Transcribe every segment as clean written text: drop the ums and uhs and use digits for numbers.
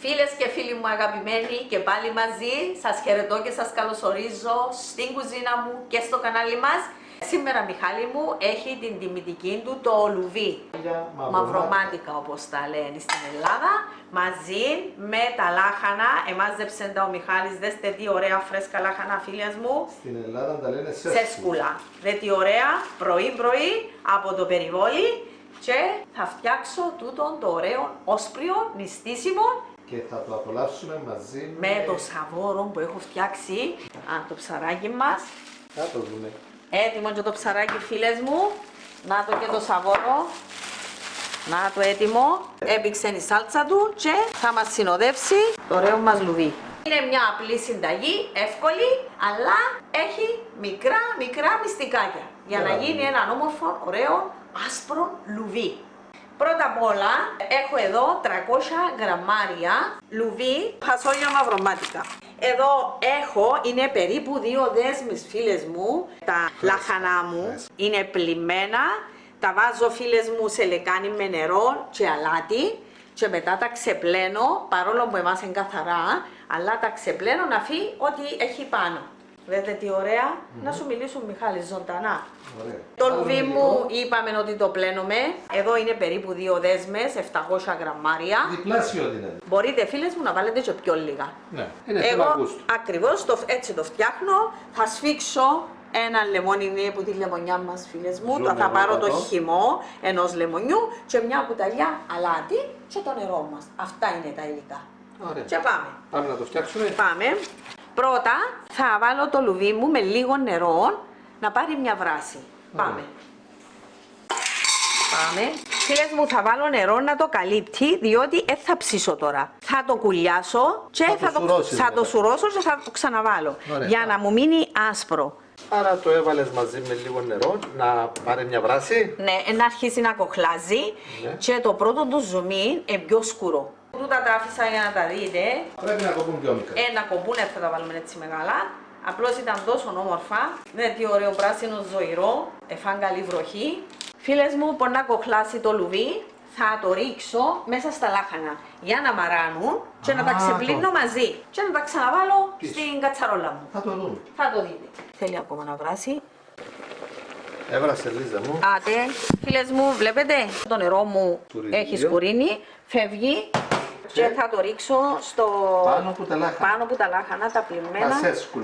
Φίλες και φίλοι μου αγαπημένοι και πάλι μαζί, σας χαιρετώ και σας καλωσορίζω στην κουζίνα μου και στο κανάλι μας. Σήμερα Μιχάλη μου έχει την τιμητική του το λουβί, μαυρομάτικα όπως τα λένε στην Ελλάδα, μαζί με τα λάχανα. Εμάζεψε τα ο Μιχάλης, δέστε τι ωραία φρέσκα λάχανα φίλες μου. Στην Ελλάδα τα λένε σέσκουλα. Δε τι ωραία, πρωί από το περιβόλι και θα φτιάξω τούτον το ωραίο όσπριο νηστίσιμο. Και θα το απολαύσουμε μαζί με το σαβόρο που έχω φτιάξει. Το ψαράκι μας. Θα το δούμε. Έτοιμο και το ψαράκι φίλες μου. Να το και το σαβόρο. Να το έτοιμο. Έπηξε η σάλτσα του και θα μας συνοδεύσει το ωραίο μας λουβί. Είναι μια απλή συνταγή, εύκολη, αλλά έχει μικρά μυστικάκια για να γίνει ένα όμορφο, ωραίο, άσπρο λουβί. Πρώτα απ' όλα έχω εδώ 300 γραμμάρια λουβί φασόλια μαυρομάτικα. Εδώ έχω, είναι περίπου 2 δέσμες φίλες μου, τα λαχανά μου είναι πλημμένα. Τα βάζω φίλες μου σε λεκάνη με νερό και αλάτι και μετά τα ξεπλένω, παρόλο που εμάς είναι καθαρά, αλλά τα ξεπλένω να φύγει ό,τι έχει πάνω. Δείτε τι ωραία, να σου μιλήσουν Μιχάλη ζωντανά. Ωραία. Το λουβί μου είπαμε ότι το πλένουμε, εδώ είναι περίπου 2 δέσμες, 700 γραμμάρια. Διπλάσιο δηλαδή. Μπορείτε φίλες μου να βάλετε και πιο λίγα. Ναι, είναι θέμα γούστου. Ακριβώς έτσι το φτιάχνω, θα σφίξω ένα λεμόνι, είναι από τη λεμονιά μας φίλες μου, θα πάρω το χυμό ενός λεμονιού και μια κουταλιά αλάτι και το νερό μας. Αυτά είναι τα υλικά. Ωραία. Και πάμε. Πάμε να το φτιάξουμε. Πάμε. Πρώτα θα βάλω το λουβί μου με λίγο νερό να πάρει μια βράση. Πάμε. Πάμε. Φίλες μου, θα βάλω νερό να το καλύπτει, διότι δεν θα ψήσω τώρα. Θα το κουλιάσω και θα το σουρώσω και θα το ξαναβάλω. Ωραία. Για να μου μείνει άσπρο. Άρα το έβαλες μαζί με λίγο νερό να πάρει μια βράση. Ναι, να αρχίσει να κοχλάζει και το πρώτο του ζουμί είναι πιο σκούρο. Τούτα τα άφησα για να τα δείτε. Πρέπει να κοπούν πιο μικρά. Να κοπούν, θα τα βάλουμε έτσι μεγάλα. Απλώς ήταν τόσο όμορφα. Δείτε τι ωραίο πράσινο ζωηρό. Εφάν καλή βροχή. Φίλες μου, που να κοχλάσει το λουβί, θα το ρίξω μέσα στα λάχανα για να μαράνουν και να τα ξεπλύνω μαζί. Και να τα ξαναβάλω στην κατσαρόλα μου. Θα το δούμε. Θα το δείτε. Θέλει ακόμα να βράσει. Έβρασε Λίζα μου. Άτε, φίλες μου, βλέπετε, το νερό μου έχει σκουρίνει, φεύγει και θα το ρίξω στο πάνω που τα λάχανα, τα πλημμένα,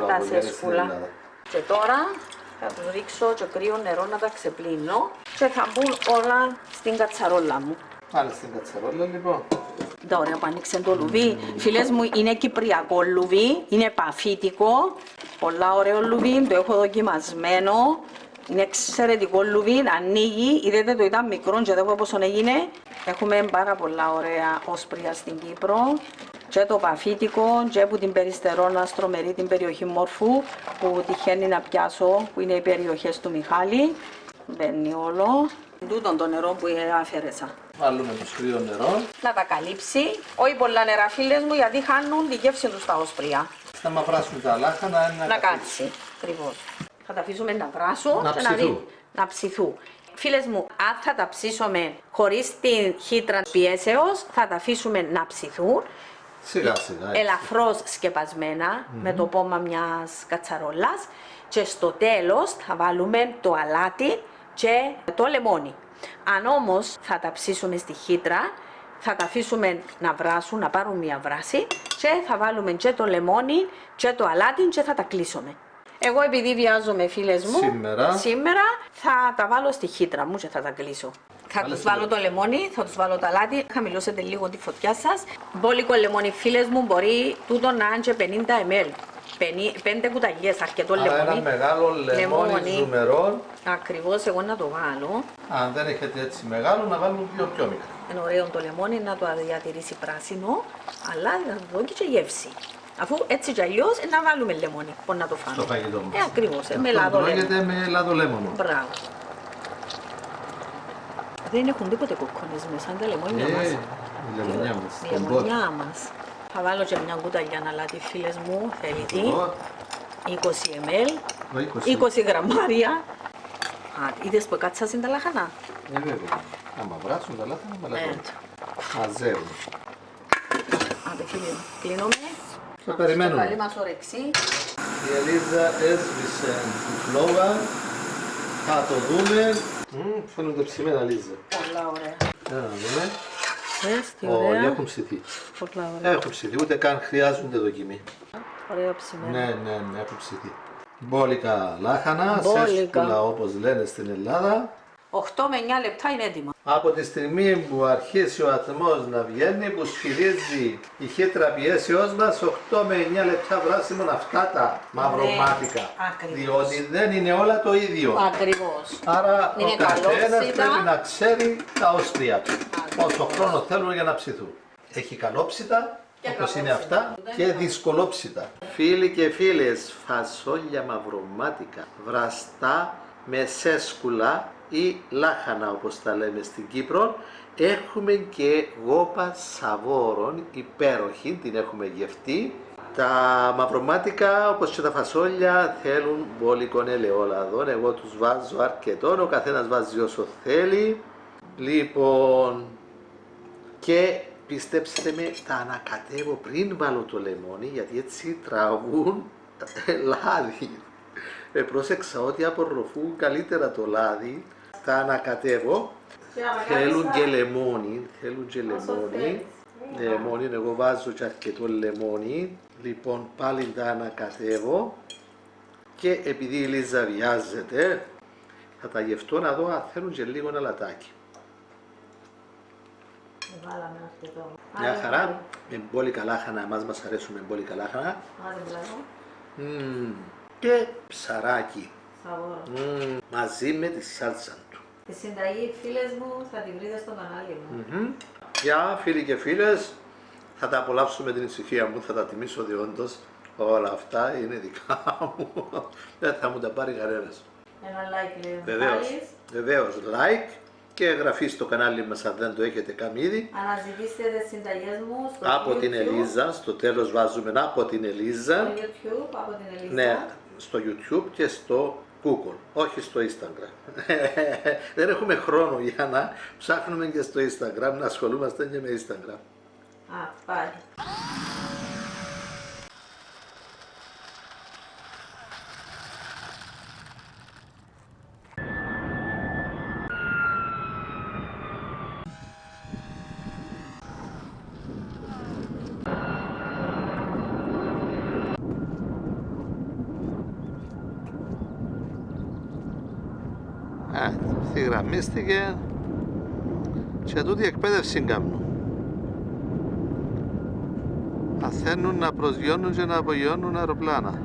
τα σέσκουλα. Και τώρα θα το ρίξω και κρύο νερό να τα ξεπλύνω και θα μπουν όλα στην κατσαρόλα μου. Πάλι στην κατσαρόλα λοιπόν. Τα ωραία που άνοιξε το λουβί. Φίλες μου, είναι κυπριακό λουβί, είναι παφίτικο, πολλά ωραίο λουβί, το έχω δοκιμασμένο. Είναι εξαιρετικό λουβί, ανοίγει, είδατε το ήταν μικρό και εδώ πόσο έγινε. Έχουμε πάρα πολλά ωραία όσπρια στην Κύπρο και το παφίτικο και που την Περιστερώνα στρομερή την περιοχή Μόρφου που τυχαίνει να πιάσω, που είναι οι περιοχές του Μιχάλη. Μπαίνει όλο. Τούτον το νερό που αφαίρεσα. Βάλουμε το σκρίο νερό. Να τα καλύψει, όχι πολλά νερά φίλες μου γιατί χάνουν τη γεύση τους τα όσπρια. Θα μαυράσουμε τα λάχανα να κάτσει. Ακριβώς. Θα τα αφήσουμε να βράσουν και να ψηθούν. Φίλες μου, αν θα τα ψήσουμε χωρίς την χύτρα πιέσεως, θα τα αφήσουμε να ψηθούν. Σιγά σιγά. Ελαφρώς σκεπασμένα με το πόμα μιας κατσαρόλας και στο τέλος θα βάλουμε το αλάτι και το λεμόνι. Αν όμως θα τα ψήσουμε στη χύτρα, θα τα αφήσουμε να βράσουν, να πάρουν μια βράση και θα βάλουμε και το λεμόνι και το αλάτι και θα τα κλείσουμε. Εγώ επειδή βιάζομαι φίλες μου, σήμερα θα τα βάλω στη χύτρα μου και θα τα κλείσω. Θα τους βάλω το λεμόνι, θα τους βάλω το αλάτι, χαμηλώσετε λίγο τη φωτιά σας. Μπόλικο λεμόνι φίλες μου μπορεί τούτο να είναι και 50 ml. 5 κουταλιές, αρκετό λεμόνι. Ένα μεγάλο λεμόνι ζουμερό. Ακριβώς, εγώ να το βάλω. Αν δεν έχετε έτσι μεγάλο, να βάλουμε πιο μικρό. Είναι ωραίο το λεμόνι να το διατηρήσει πράσινο, αλλά να το δώσει και γεύση. Αφού έτσι κι αλλιώς να βάλουμε λεμόνι, πώς να το φάμε. Στο φαγητό μας. Ακριβώς, με λαδολέμονο. Τρώγεται με λαδολέμονο. Μπράβο. Δεν έχουν τίποτε κοκκόνες μέσα, είναι τα λεμόνια μας. Η λεμονιά μας. Η λεμονιά μας. Θα βάλω και μια κουταλιά αλάτι φίλες μου, θέλει τι. 20 ml, 20 γραμμάρια. Είδες που κάτσασαν τα λαχανά. Βέβαια. Άμα βράσουν τα λάθη, μαζεύουν. Άντε Κλείνουμε. Θα περιμένουμε. Καλή μας όρεξη. Η Ελίζα έσβησε τη φλόγα. Θα το δούμε. Φαίνονται ψημένα, Ελίζα. Πολλά ωραία. Να δούμε. Δες τι Όχι, ωραία. έχουν ψηθεί. Πολλά ωραία. Έχουν ψηθεί, ούτε καν χρειάζονται δοκιμή. Ωραία ψημένα. Ναι, έχουν ψηθεί. Μπόλικα λάχανα, Μπόλικα. σέσκουλα όπως λένε στην Ελλάδα. 8 με 9 λεπτά είναι έτοιμα. Από τη στιγμή που αρχίσει ο ατμός να βγαίνει, που σφυρίζει η χύτρα πιέσεώς μας, 8 με 9 λεπτά βράσιμον αυτά τα μαυρομάτικα. ακριβώς. Διότι δεν είναι όλα το ίδιο. Ακριβώς. Άρα Είναι ο καθένας καλόψητα. πρέπει να ξέρει τα όστρια του. Ακριβώς. Πόσο χρόνο θέλουν για να ψηθούν. Έχει καλόψητα, Και όπως είναι καλόψητα. αυτά, και δυσκολόψητα. Φίλοι και φίλες, φασόλια μαυρομάτικα, βραστά με σέσκουλα ή λάχανα όπως τα λέμε στην Κύπρο. Έχουμε και γόπα σαβόρων, υπέροχη, την έχουμε γευτεί. Τα μαυρομάτικα όπως και τα φασόλια θέλουν μπόλικον ελαιόλαδο. Εγώ τους βάζω αρκετό, ο καθένας βάζει όσο θέλει. Λοιπόν, και πιστέψτε με, τα ανακατεύω πριν βάλω το λεμόνι, γιατί έτσι τραβούν λάδι. Πρόσεξα ότι απορροφούν καλύτερα το λάδι. Τα ανακατεύω. Θέλουν και λεμόνι. Λεμόνι, εγώ βάζω και αρκετό λεμόνι. Λοιπόν, πάλι τα ανακατεύω. Και επειδή η Λίζα βιάζεται, θα τα γευτώ να δω αν θέλουν και λίγο αλατάκι. Βάλαμε αρκετό. Μια χαρά. Με μπόλικα λάχανα, εμάς μας αρέσουν με μπόλικα λάχανα. Άντε μπλάζω. Και ψαράκι. Σαβόρο. Μαζί με τη σάλτσα του. Τη συνταγή, φίλες μου, θα τη βρείτε στο κανάλι μου. Γεια φίλοι και φίλες, θα τα απολαύσω με την ησυχία μου, θα τα τιμήσω διόντως. Όλα αυτά είναι δικά μου. Δεν θα μου τα πάρει κανένας. Ένα like λέει ο Βεβαίως, Μιχάλης. βεβαίως like και εγγραφή στο κανάλι μας αν δεν το έχετε κάνει ήδη. Αναζητήστε τις συνταγές μου στο Από YouTube. την Ελίζα, στο τέλος βάζουμε από την Ελίζα. Στο YouTube, από την Ελίζα. Ναι, στο YouTube και στο Google, όχι στο Instagram. Δεν έχουμε χρόνο για να ψάχνουμε και στο Instagram, να ασχολούμαστε και με Instagram. Α, πάλι. Ευθυγραμμίστηκε και τούτη εκπαίδευση κάνουν. Μαθαίνουν να προσγειώνουν και να απογειώνουν αεροπλάνα.